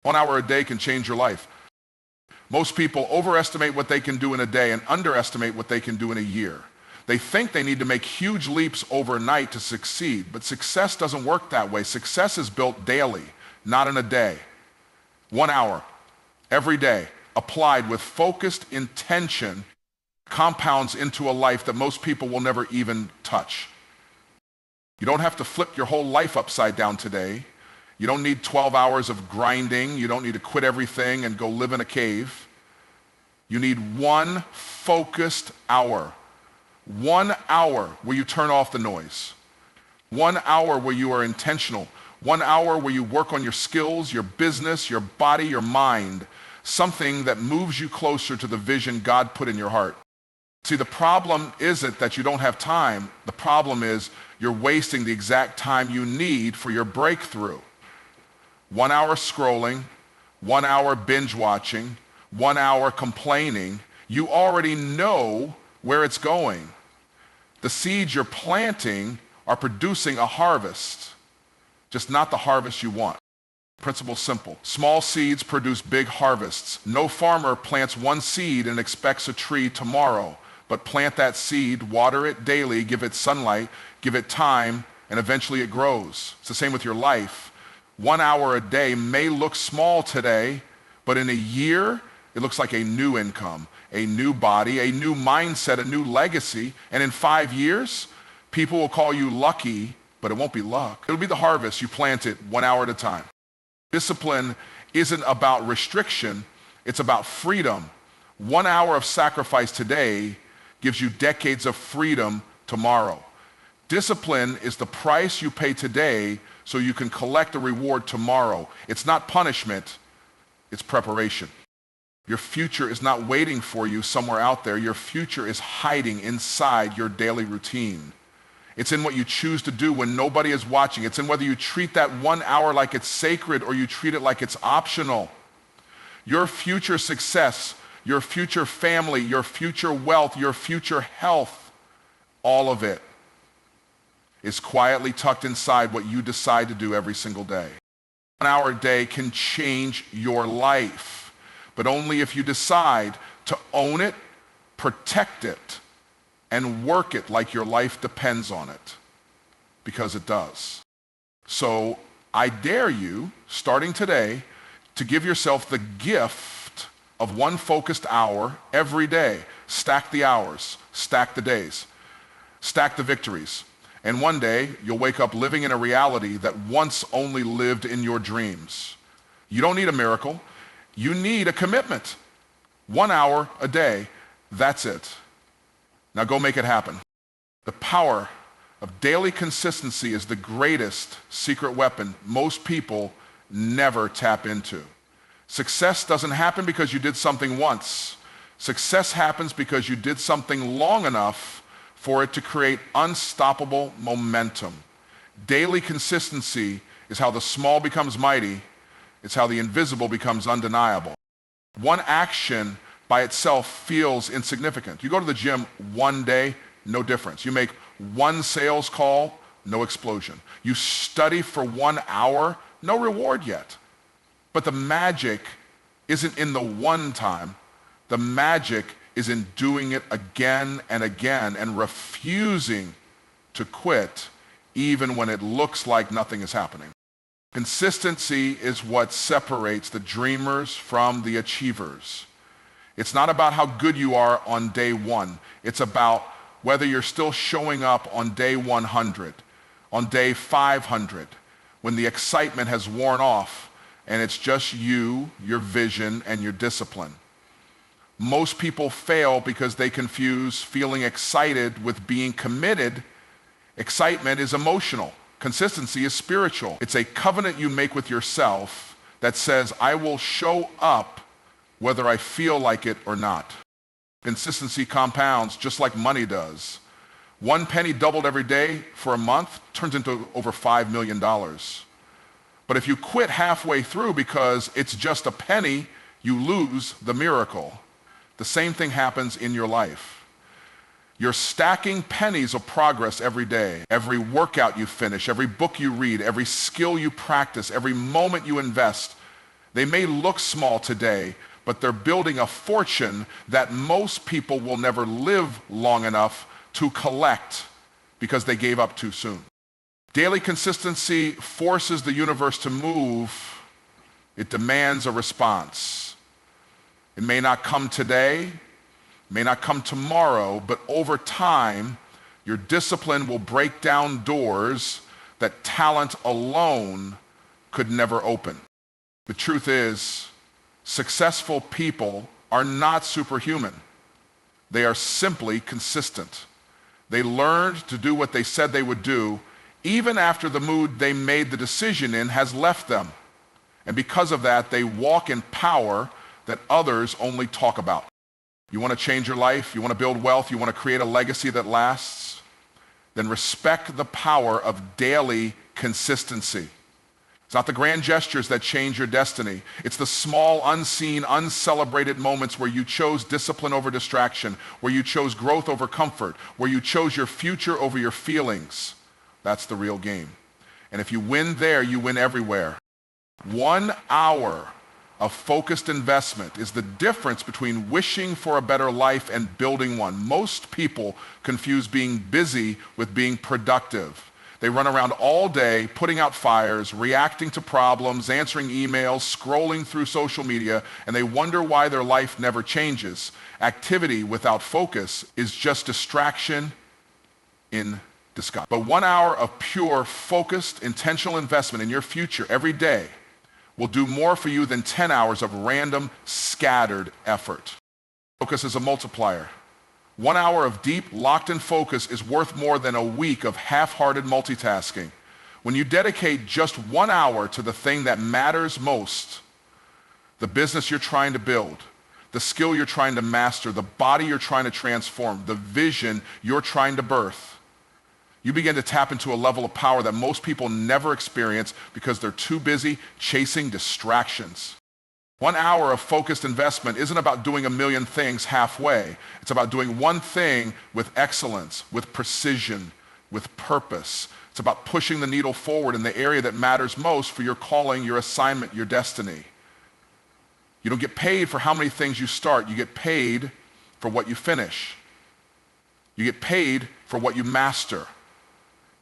1 hour a day can change your life. Most people overestimate what they can do in a day and underestimate what they can do in a year. They think they need to make huge leaps overnight to succeed, but success doesn't work that way. Success is built daily, not in a day. 1 hour, every day, applied with focused intention, compounds into a life that most people will never even touch. You don't have to flip your whole life upside down today. You don't need 12 hours of grinding. You don't need to quit everything and go live in a cave. You need one focused hour. 1 hour where you turn off the noise. 1 hour where you are intentional. 1 hour where you work on your skills, your business, your body, your mind. Something that moves you closer to the vision God put in your heart. See, the problem isn't that you don't have time. The problem is you're wasting the exact time you need for your breakthrough. 1 hour scrolling, 1 hour binge watching, 1 hour complaining. You already know where it's going. The seeds you're planting are producing a harvest, just not the harvest you want. Principle simple. Small seeds produce big harvests. No farmer plants one seed and expects a tree tomorrow, but plant that seed, water it daily, give it sunlight, give it time, and eventually it grows. It's the same with your life. 1 hour a day may look small today, but in a year, it looks like a new income, a new body, a new mindset, a new legacy. And in 5 years, people will call you lucky, but it won't be luck. It'll be the harvest you planted 1 hour at a time. Discipline isn't about restriction, it's about freedom. 1 hour of sacrifice today gives you decades of freedom tomorrow. Discipline is the price you pay today so you can collect a reward tomorrow. It's not punishment, it's preparation. Your future is not waiting for you somewhere out there. Your future is hiding inside your daily routine. It's in what you choose to do when nobody is watching. It's in whether you treat that 1 hour like it's sacred or you treat it like it's optional. Your future success, your future family, your future wealth, your future health, all of it is quietly tucked inside what you decide to do every single day. 1 hour a day can change your life, but only if you decide to own it, protect it, and work it like your life depends on it, because it does. So I dare you, starting today, to give yourself the gift of one focused hour every day. Stack the hours, stack the days, stack the victories. And one day, you'll wake up living in a reality that once only lived in your dreams. You don't need a miracle. You need a commitment. 1 hour a day, that's it. Now go make it happen. The power of daily consistency is the greatest secret weapon most people never tap into. Success doesn't happen because you did something once. Success happens because you did something long enough for it to create unstoppable momentum. Daily consistency is how the small becomes mighty. It's how the invisible becomes undeniable. One action by itself feels insignificant. You go to the gym one day, no difference. You make one sales call, no explosion. You study for 1 hour, no reward yet. But the magic isn't in the one time. The magic is in doing it again and again and refusing to quit even when it looks like nothing is happening. Consistency is what separates the dreamers from the achievers. It's not about how good you are on day one. It's about whether you're still showing up on day 100, on day 500, when the excitement has worn off and it's just you, your vision, and your discipline. Most people fail because they confuse feeling excited with being committed. Excitement is emotional. Consistency is spiritual. It's a covenant you make with yourself that says, I will show up whether I feel like it or not. Consistency compounds just like money does. 1 penny doubled every day for a month turns into over $5 million. But if you quit halfway through because it's just a penny, you lose the miracle. The same thing happens in your life. You're stacking pennies of progress every day. Every workout you finish, every book you read, every skill you practice, every moment you invest, They may look small today, but they're building a fortune that most people will never live long enough to collect because they gave up too soon. Daily consistency forces the universe to move. It demands a response. It may not come today, may not come tomorrow, but over time, your discipline will break down doors that talent alone could never open. The truth is, successful people are not superhuman. They are simply consistent. They learned to do what they said they would do, even after the mood they made the decision in has left them. And because of that, they walk in power that others only talk about. You want to change your life? You want to build wealth? You want to create a legacy that lasts? Then respect the power of daily consistency. It's not the grand gestures that change your destiny. It's the small, unseen, uncelebrated moments where you chose discipline over distraction, where you chose growth over comfort, where you chose your future over your feelings. That's the real game. And if you win there, you win everywhere. 1 hour of focused investment is the difference between wishing for a better life and building one. Most people confuse being busy with being productive. They run around all day, putting out fires, reacting to problems, answering emails, scrolling through social media, and they wonder why their life never changes. Activity without focus is just distraction in disguise. But 1 hour of pure, focused, intentional investment in your future every day will do more for you than 10 hours of random, scattered effort. Focus is a multiplier. 1 hour of deep, locked-in focus is worth more than a week of half-hearted multitasking. When you dedicate just 1 hour to the thing that matters most, the business you're trying to build, the skill you're trying to master, the body you're trying to transform, the vision you're trying to birth, you begin to tap into a level of power that most people never experience because they're too busy chasing distractions. 1 hour of focused investment isn't about doing a million things halfway. It's about doing one thing with excellence, with precision, with purpose. It's about pushing the needle forward in the area that matters most for your calling, your assignment, your destiny. You don't get paid for how many things you start. You get paid for what you finish. You get paid for what you master.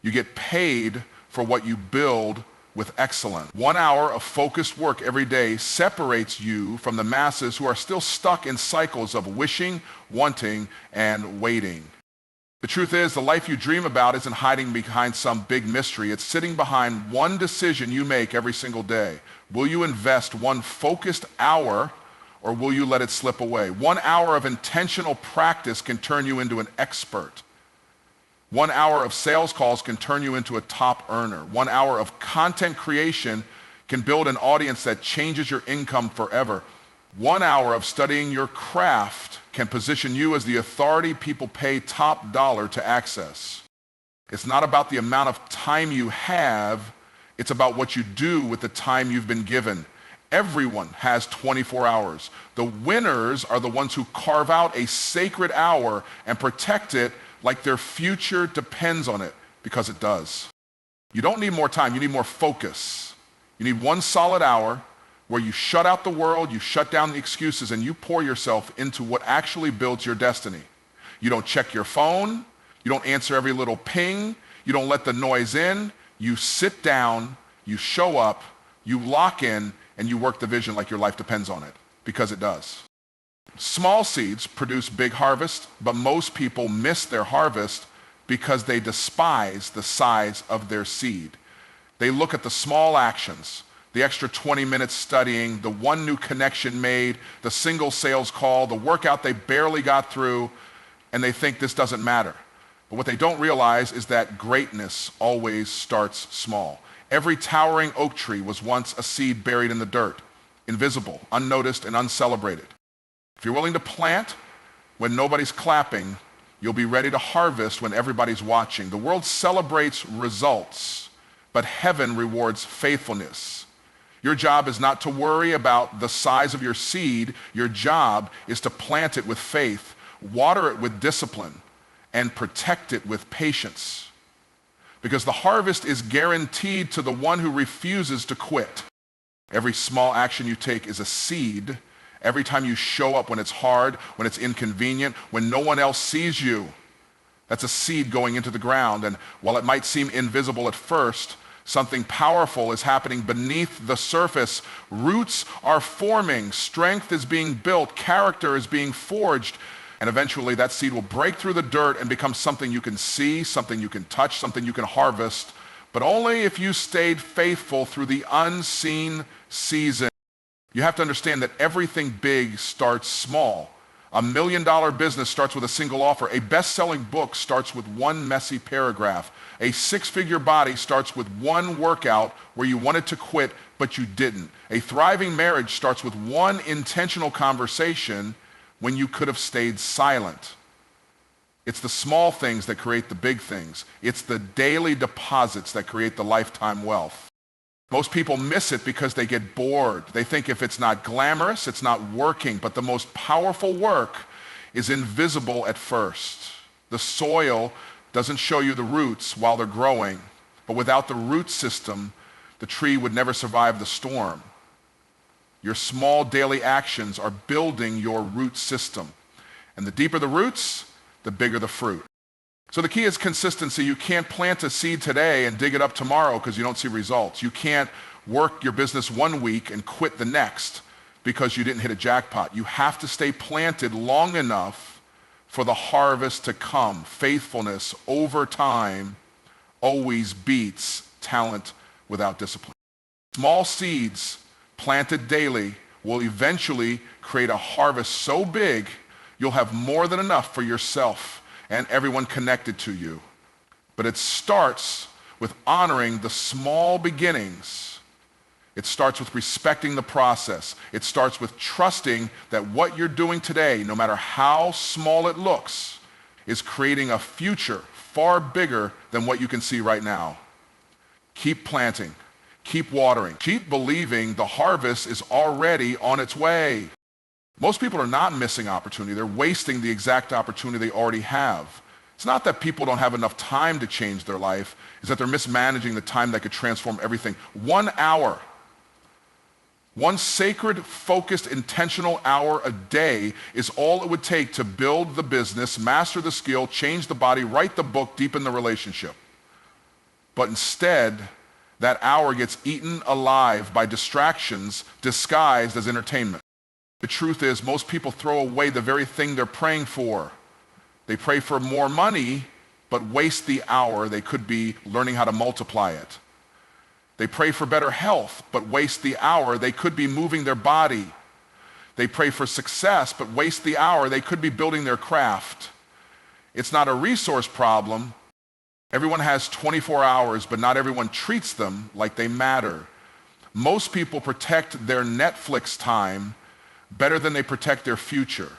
You get paid for what you build with excellence. 1 hour of focused work every day separates you from the masses who are still stuck in cycles of wishing, wanting, and waiting. The truth is, the life you dream about isn't hiding behind some big mystery. It's sitting behind one decision you make every single day. Will you invest 1 focused hour, or will you let it slip away? 1 hour of intentional practice can turn you into an expert. 1 hour of sales calls can turn you into a top earner. 1 hour of content creation can build an audience that changes your income forever. 1 hour of studying your craft can position you as the authority people pay top dollar to access. It's not about the amount of time you have, it's about what you do with the time you've been given. Everyone has 24 hours. The winners are the ones who carve out a sacred hour and protect it like their future depends on it, because it does. You don't need more time, you need more focus. You need 1 solid hour where you shut out the world, you shut down the excuses, and you pour yourself into what actually builds your destiny. You don't check your phone, you don't answer every little ping, you don't let the noise in, you sit down, you show up, you lock in, and you work the vision like your life depends on it, because it does. Small seeds produce big harvest, but most people miss their harvest because they despise the size of their seed. They look at the small actions, the extra 20 minutes studying, the 1 new connection made, the single sales call, the workout they barely got through, and they think this doesn't matter. But what they don't realize is that greatness always starts small. Every towering oak tree was once a seed buried in the dirt, invisible, unnoticed, and uncelebrated. If you're willing to plant when nobody's clapping, you'll be ready to harvest when everybody's watching. The world celebrates results, but heaven rewards faithfulness. Your job is not to worry about the size of your seed. Your job is to plant it with faith, water it with discipline, and protect it with patience. Because the harvest is guaranteed to the one who refuses to quit. Every small action you take is a seed. Every time you show up when it's hard, when it's inconvenient, when no one else sees you, that's a seed going into the ground. And while it might seem invisible at first, something powerful is happening beneath the surface. Roots are forming, strength is being built, character is being forged, and eventually that seed will break through the dirt and become something you can see, something you can touch, something you can harvest, but only if you stayed faithful through the unseen season. You have to understand that everything big starts small. $1 million business starts with a single offer. A best-selling book starts with one messy paragraph. A six-figure body starts with one workout where you wanted to quit, but you didn't. A thriving marriage starts with one intentional conversation when you could have stayed silent. It's the small things that create the big things. It's the daily deposits that create the lifetime wealth. Most people miss it because they get bored. They think if it's not glamorous, it's not working. But the most powerful work is invisible at first. The soil doesn't show you the roots while they're growing. But without the root system, the tree would never survive the storm. Your small daily actions are building your root system. And the deeper the roots, the bigger the fruit. So the key is consistency. You can't plant a seed today and dig it up tomorrow because you don't see results. You can't work your business one week and quit the next because you didn't hit a jackpot. You have to stay planted long enough for the harvest to come. Faithfulness over time always beats talent without discipline. Small seeds planted daily will eventually create a harvest so big you'll have more than enough for yourself and everyone connected to you. But it starts with honoring the small beginnings. It starts with respecting the process. It starts with trusting that what you're doing today, no matter how small it looks, is creating a future far bigger than what you can see right now. Keep planting, keep watering, keep believing the harvest is already on its way. Most people are not missing opportunity. They're wasting the exact opportunity they already have. It's not that people don't have enough time to change their life. It's that they're mismanaging the time that could transform everything. 1 hour, one sacred, focused, intentional hour a day is all it would take to build the business, master the skill, change the body, write the book, deepen the relationship. But instead, that hour gets eaten alive by distractions disguised as entertainment. The truth is, most people throw away the very thing they're praying for. They pray for more money, but waste the hour they could be learning how to multiply it. They pray for better health, but waste the hour they could be moving their body. They pray for success, but waste the hour they could be building their craft. It's not a resource problem. Everyone has 24 hours, but not everyone treats them like they matter. Most people protect their Netflix time better than they protect their future.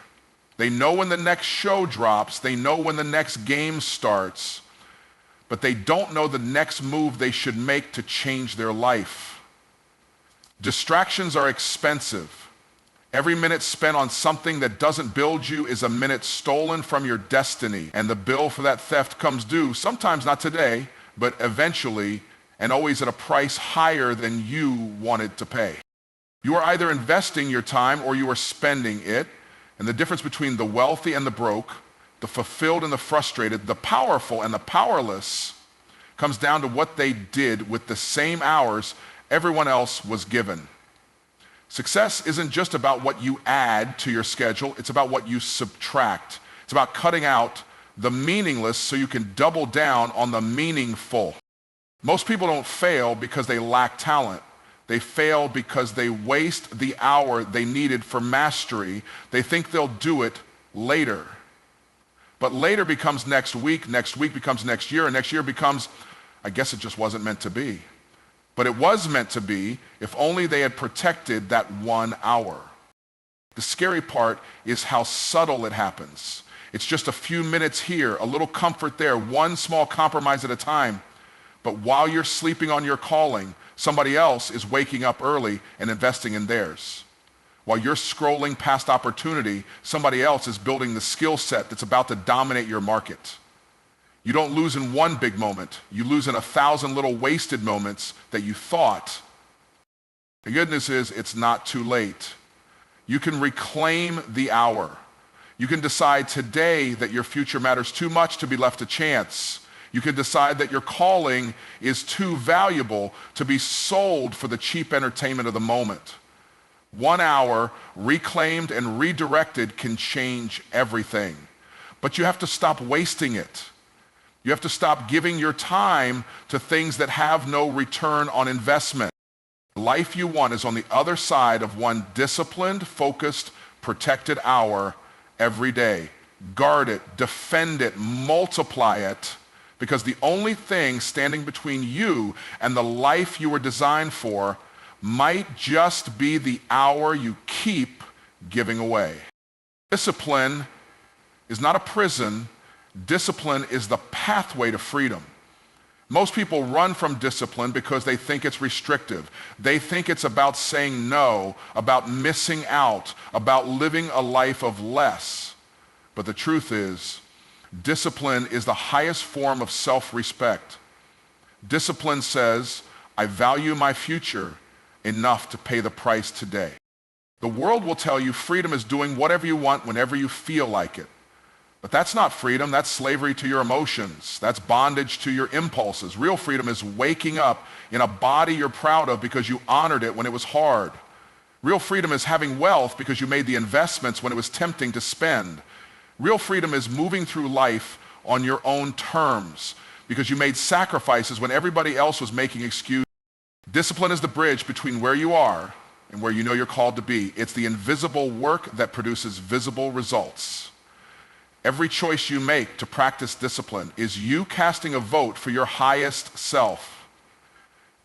They know when the next show drops, they know when the next game starts, but they don't know the next move they should make to change their life. Distractions are expensive. Every minute spent on something that doesn't build you is a minute stolen from your destiny, and the bill for that theft comes due, sometimes not today, but eventually, and always at a price higher than you wanted to pay. You are either investing your time or you are spending it. And the difference between the wealthy and the broke, the fulfilled and the frustrated, the powerful and the powerless comes down to what they did with the same hours everyone else was given. Success isn't just about what you add to your schedule, it's about what you subtract. It's about cutting out the meaningless so you can double down on the meaningful. Most people don't fail because they lack talent. They fail because they waste the hour they needed for mastery. They think they'll do it later. But later becomes next week becomes next year, and next year becomes, I guess it just wasn't meant to be. But it was meant to be if only they had protected that 1 hour. The scary part is how subtle it happens. It's just a few minutes here, a little comfort there, one small compromise at a time. But while you're sleeping on your calling, somebody else is waking up early and investing in theirs. While you're scrolling past opportunity, somebody else is building the skill set that's about to dominate your market. You don't lose in one big moment. You lose in 1,000 little wasted moments that you thought The good news is it's not too late. You can reclaim the hour. You can decide today that your future matters too much to be left to chance. You can decide that your calling is too valuable to be sold for the cheap entertainment of the moment. 1 hour reclaimed and redirected can change everything. But you have to stop wasting it. You have to stop giving your time to things that have no return on investment. The life you want is on the other side of one disciplined, focused, protected hour every day. Guard it, defend it, multiply it, because the only thing standing between you and the life you were designed for might just be the hour you keep giving away. Discipline is not a prison. Discipline is the pathway to freedom. Most people run from discipline because they think it's restrictive. They think it's about saying no, about missing out, about living a life of less. But the truth is, discipline is the highest form of self-respect. Discipline says, I value my future enough to pay the price today. The world will tell you freedom is doing whatever you want whenever you feel like it. But that's not freedom, that's slavery to your emotions. That's bondage to your impulses. Real freedom is waking up in a body you're proud of because you honored it when it was hard. Real freedom is having wealth because you made the investments when it was tempting to spend. Real freedom is moving through life on your own terms because you made sacrifices when everybody else was making excuses. Discipline is the bridge between where you are and where you know you're called to be. It's the invisible work that produces visible results. Every choice you make to practice discipline is you casting a vote for your highest self.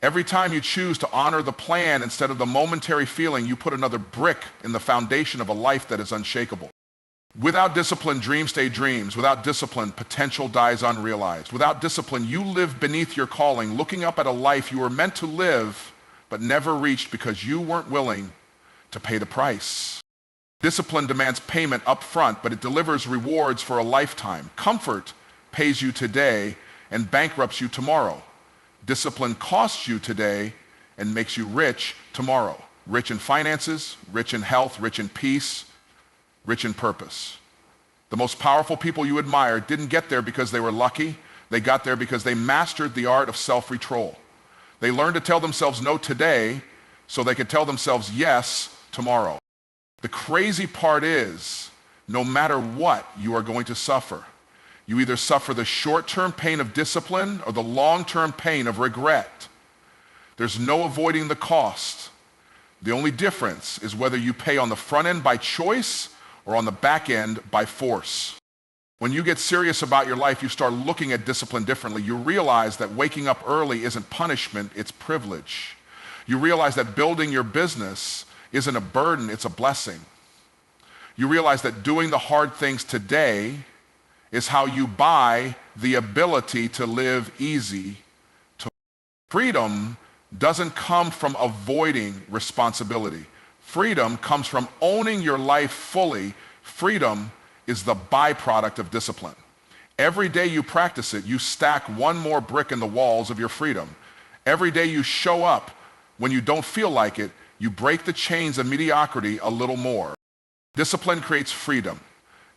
Every time you choose to honor the plan instead of the momentary feeling, you put another brick in the foundation of a life that is unshakable. Without discipline, dreams stay dreams. Without discipline, potential dies unrealized. Without discipline, you live beneath your calling, looking up at a life you were meant to live, but never reached because you weren't willing to pay the price. Discipline demands payment up front, but it delivers rewards for a lifetime. Comfort pays you today and bankrupts you tomorrow. Discipline costs you today and makes you rich tomorrow. Rich in finances, rich in health, rich in peace, rich in purpose. The most powerful people you admire didn't get there because they were lucky. They got there because they mastered the art of self-control. They learned to tell themselves no today so they could tell themselves yes tomorrow. The crazy part is, no matter what, you are going to suffer. You either suffer the short-term pain of discipline or the long-term pain of regret. There's no avoiding the cost. The only difference is whether you pay on the front end by choice or on the back end by force. When you get serious about your life, you start looking at discipline differently. You realize that waking up early isn't punishment, it's privilege. You realize that building your business isn't a burden, it's a blessing. You realize that doing the hard things today is how you buy the ability to live easy. Freedom doesn't come from avoiding responsibility. Freedom comes from owning your life fully. Freedom is the byproduct of discipline. Every day you practice it, you stack one more brick in the walls of your freedom. Every day you show up when you don't feel like it, you break the chains of mediocrity a little more. Discipline creates freedom.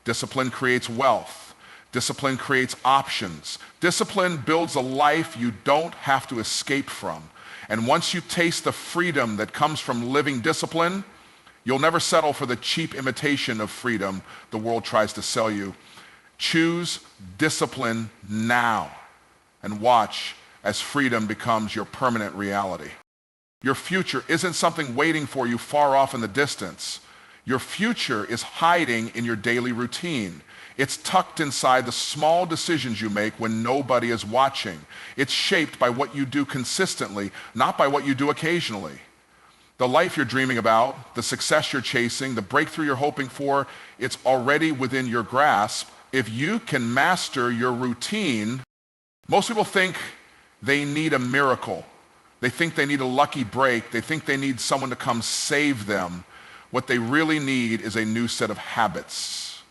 Discipline creates wealth. Discipline creates options. Discipline builds a life you don't have to escape from. And once you taste the freedom that comes from living discipline, you'll never settle for the cheap imitation of freedom the world tries to sell you. Choose discipline now and watch as freedom becomes your permanent reality. Your future isn't something waiting for you far off in the distance. Your future is hiding in your daily routine. It's tucked inside the small decisions you make when nobody is watching. It's shaped by what you do consistently, not by what you do occasionally. The life you're dreaming about, the success you're chasing, the breakthrough you're hoping for, it's already within your grasp. If you can master your routine, most people think they need a miracle. They think they need a lucky break. They think they need someone to come save them. What they really need is a new set of habits.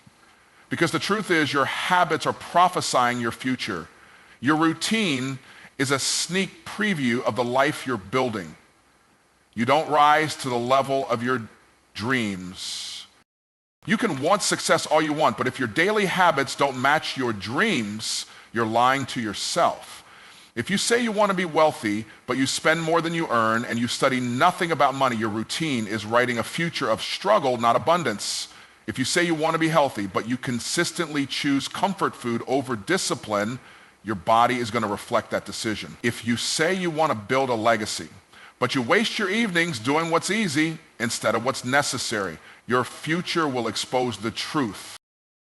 Because the truth is, your habits are prophesying your future. Your routine is a sneak preview of the life you're building. You don't rise to the level of your dreams. You can want success all you want, but if your daily habits don't match your dreams, you're lying to yourself. If you say you want to be wealthy, but you spend more than you earn and you study nothing about money, your routine is writing a future of struggle, not abundance. If you say you want to be healthy, but you consistently choose comfort food over discipline, your body is going to reflect that decision. If you say you want to build a legacy, but you waste your evenings doing what's easy instead of what's necessary, your future will expose the truth.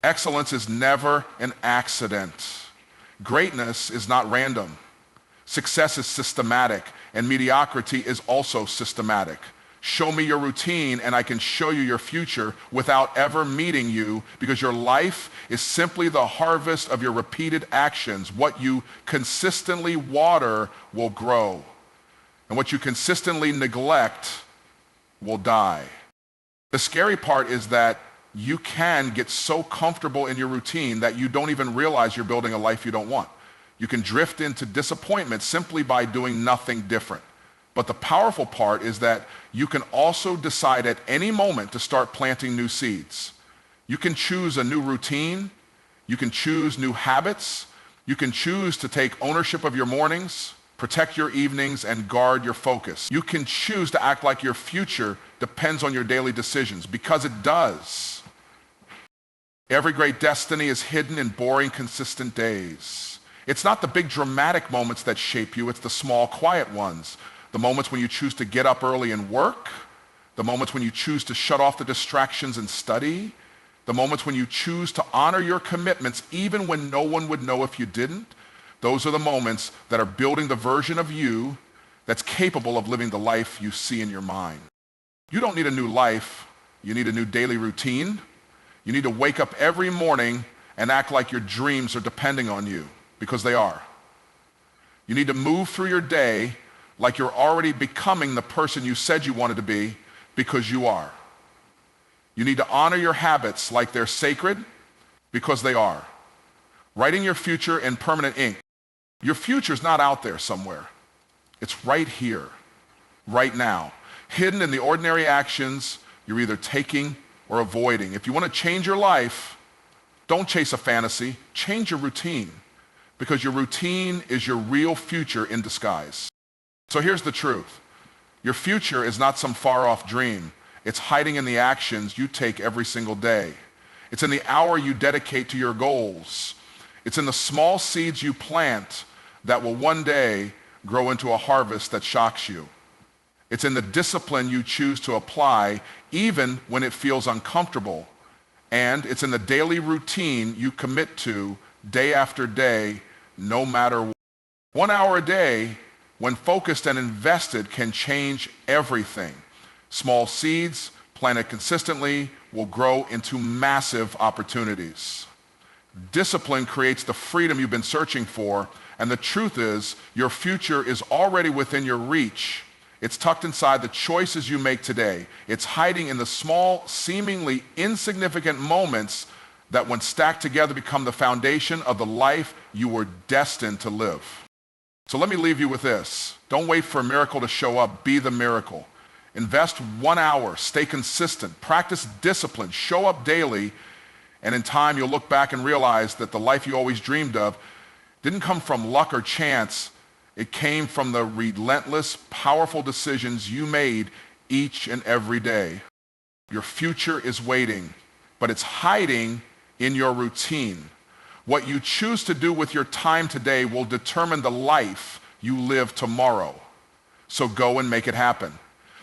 Excellence is never an accident. Greatness is not random. Success is systematic, and mediocrity is also systematic. Show me your routine and I can show you your future without ever meeting you, because your life is simply the harvest of your repeated actions. What you consistently water will grow, and what you consistently neglect will die. The scary part is that you can get so comfortable in your routine that you don't even realize you're building a life you don't want. You can drift into disappointment simply by doing nothing different. But the powerful part is that you can also decide at any moment to start planting new seeds. You can choose a new routine. You can choose new habits. You can choose to take ownership of your mornings, protect your evenings, and guard your focus. You can choose to act like your future depends on your daily decisions, because it does. Every great destiny is hidden in boring, consistent days. It's not the big dramatic moments that shape you, it's the small, quiet ones. The moments when you choose to get up early and work, the moments when you choose to shut off the distractions and study, the moments when you choose to honor your commitments even when no one would know if you didn't. Those are the moments that are building the version of you that's capable of living the life you see in your mind. You don't need a new life, you need a new daily routine. You need to wake up every morning and act like your dreams are depending on you, because they are. You need to move through your day like you're already becoming the person you said you wanted to be, because you are. You need to honor your habits like they're sacred, because they are. Writing your future in permanent ink. Your future's not out there somewhere. It's right here, right now. Hidden in the ordinary actions you're either taking or avoiding. If you want to change your life, don't chase a fantasy, change your routine, because your routine is your real future in disguise. So here's the truth. Your future is not some far-off dream. It's hiding in the actions you take every single day. It's in the hour you dedicate to your goals. It's in the small seeds you plant that will one day grow into a harvest that shocks you. It's in the discipline you choose to apply even when it feels uncomfortable. And it's in the daily routine you commit to day after day, no matter what. 1 hour a day, when focused and invested, can change everything. Small seeds planted consistently will grow into massive opportunities. Discipline creates the freedom you've been searching for, and the truth is, your future is already within your reach. It's tucked inside the choices you make today. It's hiding in the small, seemingly insignificant moments that, when stacked together, become the foundation of the life you were destined to live. So let me leave you with this. Don't wait for a miracle to show up. Be the miracle. Invest 1 hour. Stay consistent. Practice discipline. Show up daily. And in time, you'll look back and realize that the life you always dreamed of didn't come from luck or chance. It came from the relentless, powerful decisions you made each and every day. Your future is waiting, but it's hiding in your routine. What you choose to do with your time today will determine the life you live tomorrow. So go and make it happen,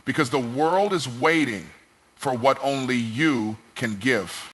because the world is waiting for what only you can give.